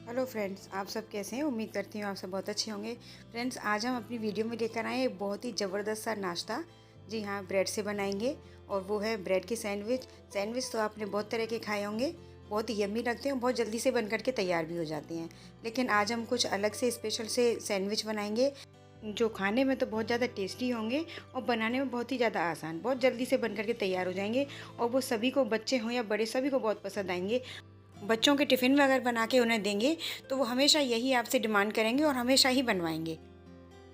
Hello friends, आप सब कैसे हैं। उम्मीद करती हूँ आप सब बहुत अच्छे होंगे। फ्रेंड्स, आज हम अपनी वीडियो में लेकर आए हैं एक बहुत ही ज़बरदस्त सा नाश्ता। जी हाँ, ब्रेड से बनाएंगे और वो है ब्रेड की सैंडविच। सैंडविच तो आपने बहुत तरह के खाए होंगे, बहुत ही यम्मी लगते हैं, बहुत जल्दी से बन करके तैयार भी हो जाते हैं। लेकिन आज हम कुछ अलग से स्पेशल से सैंडविच बनाएंगे जो खाने में तो बहुत ज़्यादा टेस्टी होंगे और बनाने में बहुत ही ज़्यादा आसान, बहुत जल्दी से बन करके तैयार हो जाएंगे। और वो सभी को, बच्चे हों या बड़े, सभी को बहुत पसंद आएंगे। बच्चों के टिफ़िन में अगर बना के उन्हें देंगे तो वो हमेशा यही आपसे डिमांड करेंगे और हमेशा ही बनवाएंगे।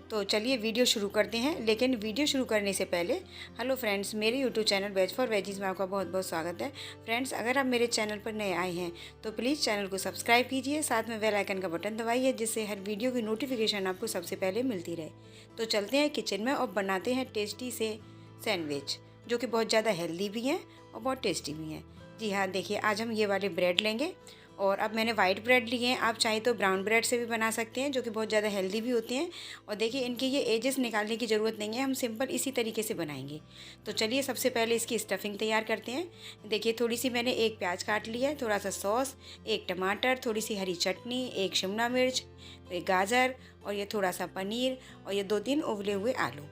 तो चलिए वीडियो शुरू करते हैं। लेकिन वीडियो शुरू करने से पहले, हेलो फ्रेंड्स, मेरे YouTube channel ways for veggies में आपका बहुत बहुत स्वागत है। फ्रेंड्स, अगर आप मेरे चैनल पर नए आए हैं तो प्लीज़ चैनल को सब्सक्राइब कीजिए, साथ में बेल आइकन का बटन दबाइए जिससे हर वीडियो की नोटिफिकेशन आपको सबसे पहले मिलती रहे। तो चलते हैं किचन में और बनाते हैं टेस्टी से सैंडविच, जो कि बहुत ज़्यादा हेल्दी भी हैं और बहुत टेस्टी भी हैं। जी हाँ, देखिए, आज हम ये वाले ब्रेड लेंगे और अब मैंने वाइट ब्रेड लिए हैं। आप चाहे तो ब्राउन ब्रेड से भी बना सकते हैं, जो कि बहुत ज़्यादा हेल्दी भी होते हैं। और देखिए, इनके ये एजेस निकालने की ज़रूरत नहीं है, हम सिंपल इसी तरीके से बनाएंगे। तो चलिए सबसे पहले इसकी स्टफिंग तैयार करते हैं। देखिए, थोड़ी सी मैंने एक प्याज काट लिया है, थोड़ा सा सॉस, एक टमाटर, थोड़ी सी हरी चटनी, एक शिमला मिर्च, एक गाजर और ये थोड़ा सा पनीर और ये 2-3 उबले हुए आलू।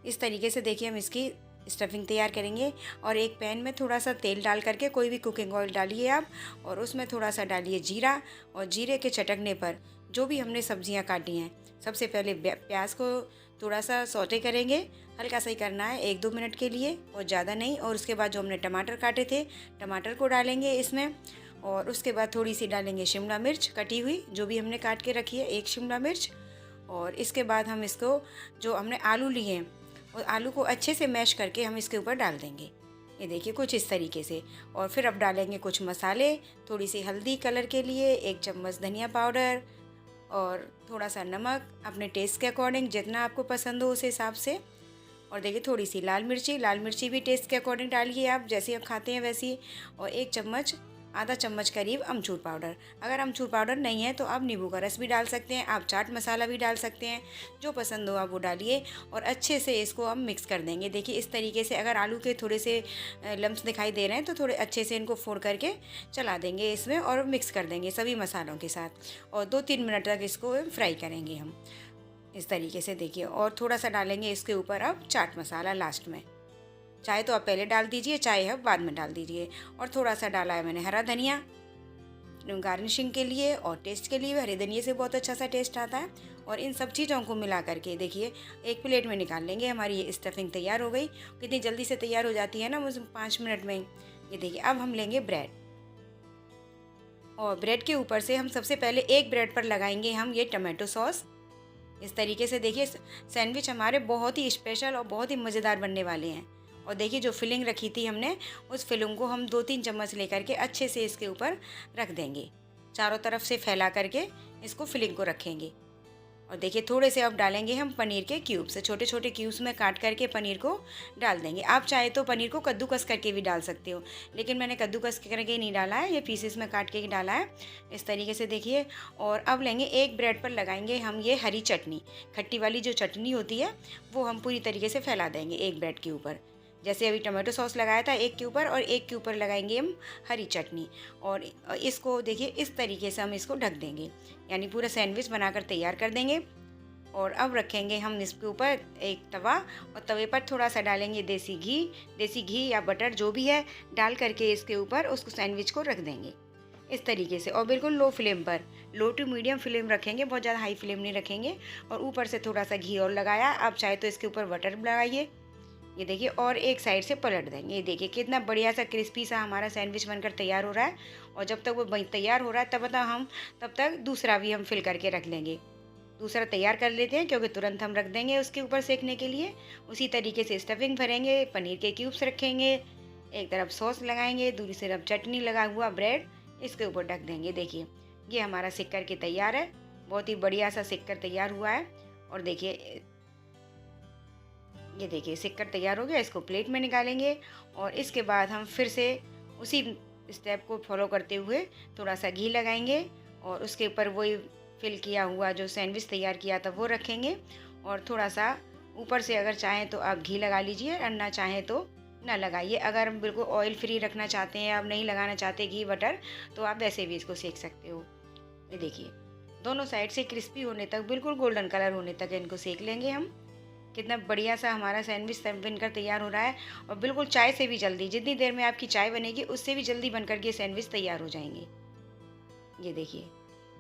इस तरीके से देखिए हम इसकी स्टफिंग तैयार करेंगे। और एक पैन में थोड़ा सा तेल डाल करके, कोई भी कुकिंग ऑयल डालिए आप, और उसमें थोड़ा सा डालिए जीरा। और जीरे के चटकने पर जो भी हमने सब्जियां काटी हैं, सबसे पहले प्याज को थोड़ा सा सौटे करेंगे, हल्का सा ही करना है, 1-2 मिनट के लिए और ज़्यादा नहीं। और उसके बाद जो हमने टमाटर काटे थे, टमाटर को डालेंगे इसमें। और उसके बाद थोड़ी सी डालेंगे शिमला मिर्च कटी हुई, जो भी हमने काट के रखी है, एक शिमला मिर्च। और इसके बाद हम इसको, जो हमने आलू लिए हैं, और आलू को अच्छे से मैश करके हम इसके ऊपर डाल देंगे। ये देखिए, कुछ इस तरीके से। और फिर अब डालेंगे कुछ मसाले, थोड़ी सी हल्दी कलर के लिए, 1 चम्मच धनिया पाउडर और थोड़ा सा नमक अपने टेस्ट के अकॉर्डिंग, जितना आपको पसंद हो उस हिसाब से। और देखिए, थोड़ी सी लाल मिर्ची भी टेस्ट के अकॉर्डिंग डालिए आप, जैसे आप खाते हैं वैसी। और 1 चम्मच, आधा चम्मच करीब अमचूर पाउडर। अगर अमचूर पाउडर नहीं है तो आप नींबू का रस भी डाल सकते हैं, आप चाट मसाला भी डाल सकते हैं, जो पसंद हो आप वो डालिए। और अच्छे से इसको हम मिक्स कर देंगे। देखिए, इस तरीके से अगर आलू के थोड़े से लम्स दिखाई दे रहे हैं तो थोड़े अच्छे से इनको फोड़ करके चला देंगे इसमें और मिक्स कर देंगे सभी मसालों के साथ। और 2-3 मिनट तक इसको फ्राई करेंगे हम इस तरीके से। देखिए, और थोड़ा सा डालेंगे इसके ऊपर अब चाट मसाला लास्ट में। चाहे तो आप पहले डाल दीजिए, चाहे आप बाद में डाल दीजिए। और थोड़ा सा डाला है मैंने हरा धनिया गार्निशिंग के लिए और टेस्ट के लिए। हरे धनिया से बहुत अच्छा सा टेस्ट आता है। और इन सब चीज़ों को मिला करके देखिए एक प्लेट में निकाल लेंगे। हमारी ये स्टफिंग तैयार हो गई। कितनी जल्दी से तैयार हो जाती है ना, मुझे 5 मिनट में। ये देखिए, अब हम लेंगे ब्रेड, और ब्रेड के ऊपर से हम सबसे पहले एक ब्रेड पर लगाएंगे हम ये टमाटो सॉस। इस तरीके से देखिए, सैंडविच हमारे बहुत ही स्पेशल और बहुत ही मज़ेदार बनने वाले हैं। और देखिए, जो फिलिंग रखी थी हमने, उस फिलिंग को हम 2-3 चम्मच लेकर के अच्छे से इसके ऊपर रख देंगे। चारों तरफ से फैला करके इसको फिलिंग को रखेंगे। और देखिए, थोड़े से अब डालेंगे हम पनीर के क्यूब्स, छोटे छोटे क्यूब्स में काट करके पनीर को डाल देंगे। आप चाहे तो पनीर को कद्दूकस करके भी डाल सकते हो, लेकिन मैंने कद्दूकस करके नहीं डाला है, ये पीसेस में काट के ही डाला है इस तरीके से। देखिए, और अब लेंगे एक ब्रेड पर लगाएंगे हम ये हरी चटनी, खट्टी वाली जो चटनी होती है वो हम पूरी तरीके से फैला देंगे एक ब्रेड के ऊपर। जैसे अभी टमाटो सॉस लगाया था एक के ऊपर, और एक के ऊपर लगाएंगे हम हरी चटनी। और इसको देखिए, इस तरीके से हम इसको ढक देंगे, यानी पूरा सैंडविच बनाकर तैयार कर देंगे। और अब रखेंगे हम इसके ऊपर एक तवा, और तवे पर थोड़ा सा डालेंगे देसी घी या बटर जो भी है, डाल करके इसके ऊपर उसको सैंडविच को रख देंगे इस तरीके से। और बिल्कुल लो फ्लेम पर, लो टू मीडियम फ्लेम रखेंगे, बहुत ज़्यादा हाई फ्लेम नहीं रखेंगे। और ऊपर से थोड़ा सा घी और लगाया, आप चाहे तो इसके ऊपर बटर लगाइए। ये देखिए, और एक साइड से पलट देंगे। ये देखिए, कितना बढ़िया सा क्रिस्पी सा हमारा सैंडविच बनकर तैयार हो रहा है। और जब तक वो तैयार हो रहा है तब तक दूसरा भी हम फिल करके रख लेंगे। दूसरा तैयार कर लेते हैं, क्योंकि तुरंत हम रख देंगे उसके ऊपर सेकने के लिए। उसी तरीके से स्टफिंग भरेंगे, पनीर के क्यूब्स रखेंगे, एक तरफ सॉस लगाएंगे, दूसरी तरफ चटनी लगा हुआ ब्रेड इसके ऊपर ढक देंगे। देखिए, ये हमारा सिक कर के तैयार है, बहुत ही बढ़िया सा सिक कर तैयार हुआ है। और देखिए, ये देखिए सिक कर तैयार हो गया। इसको प्लेट में निकालेंगे। और इसके बाद हम फिर से उसी स्टेप को फॉलो करते हुए थोड़ा सा घी लगाएंगे, और उसके ऊपर वही फिल किया हुआ जो सैंडविच तैयार किया था वो रखेंगे। और थोड़ा सा ऊपर से अगर चाहें तो आप घी लगा लीजिए, और ना चाहें तो ना लगाइए। अगर हम बिल्कुल ऑयल फ्री रखना चाहते हैं, आप नहीं लगाना चाहते घी बटर, तो आप वैसे भी इसको सेक सकते हो। ये देखिए, दोनों साइड से क्रिस्पी होने तक, बिल्कुल गोल्डन कलर होने तक इनको सेक लेंगे हम। कितना बढ़िया सा हमारा सैंडविच सब बनकर तैयार हो रहा है और बिल्कुल चाय से भी जल्दी, जितनी देर में आपकी चाय बनेगी उससे भी जल्दी बनकर के सैंडविच तैयार हो जाएंगे। ये देखिए,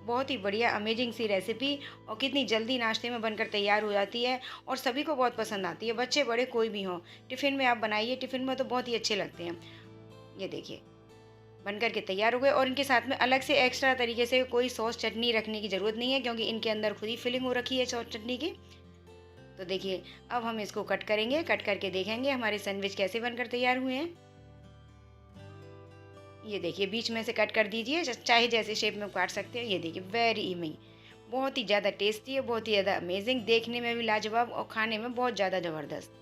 बहुत ही बढ़िया अमेजिंग सी रेसिपी और कितनी जल्दी नाश्ते में बनकर तैयार हो जाती है और सभी को बहुत पसंद आती है, बच्चे बड़े कोई भी हों। टिफ़िन में आप बनाइए, टिफ़िन में तो बहुत ही अच्छे लगते हैं। ये देखिए, बनकर के तैयार हो गए और इनके साथ में अलग से एक्स्ट्रा तरीके से कोई सॉस चटनी रखने की ज़रूरत नहीं है, क्योंकि इनके अंदर खुद ही फिलिंग हो रखी है सॉस चटनी की। तो देखिए, अब हम इसको कट करेंगे, कट करके देखेंगे हमारे सैंडविच कैसे बनकर तैयार हुए हैं। ये देखिए, बीच में से कट कर दीजिए, चाहे जैसे शेप में काट सकते हैं। ये देखिए, वेरी यम्मी, बहुत ही ज़्यादा टेस्टी है, बहुत ही ज़्यादा अमेजिंग, देखने में भी लाजवाब और खाने में बहुत ज़्यादा ज़बरदस्त।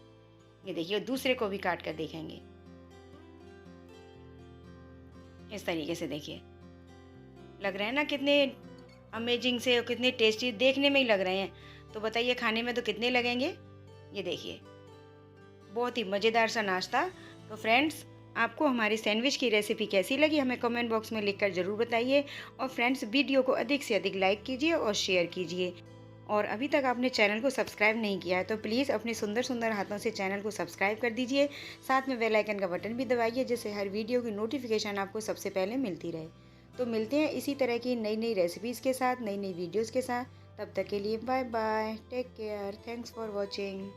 ये देखिए, दूसरे को भी काट कर देखेंगे। इस तरीके से देखिए, लग रहे हैं ना कितने अमेजिंग से और कितने टेस्टी देखने में ही लग रहे हैं। तो बताइए खाने में तो कितने लगेंगे। ये देखिए, बहुत ही मज़ेदार सा नाश्ता। तो फ्रेंड्स, आपको हमारी सैंडविच की रेसिपी कैसी लगी हमें कमेंट बॉक्स में लिखकर ज़रूर बताइए। और फ्रेंड्स, वीडियो को अधिक से अधिक लाइक कीजिए और शेयर कीजिए। और अभी तक आपने चैनल को सब्सक्राइब नहीं किया है तो प्लीज़ अपने सुंदर सुंदर हाथों से चैनल को सब्सक्राइब कर दीजिए। साथ में बेल आइकन का बटन भी दबाइए, जिससे हर वीडियो की नोटिफिकेशन आपको सबसे पहले मिलती रहे। तो मिलते हैं इसी तरह की नई नई रेसिपीज़ के साथ, नई नई वीडियोज़ के साथ। तब तक के लिए bye bye, take care, thanks for watching.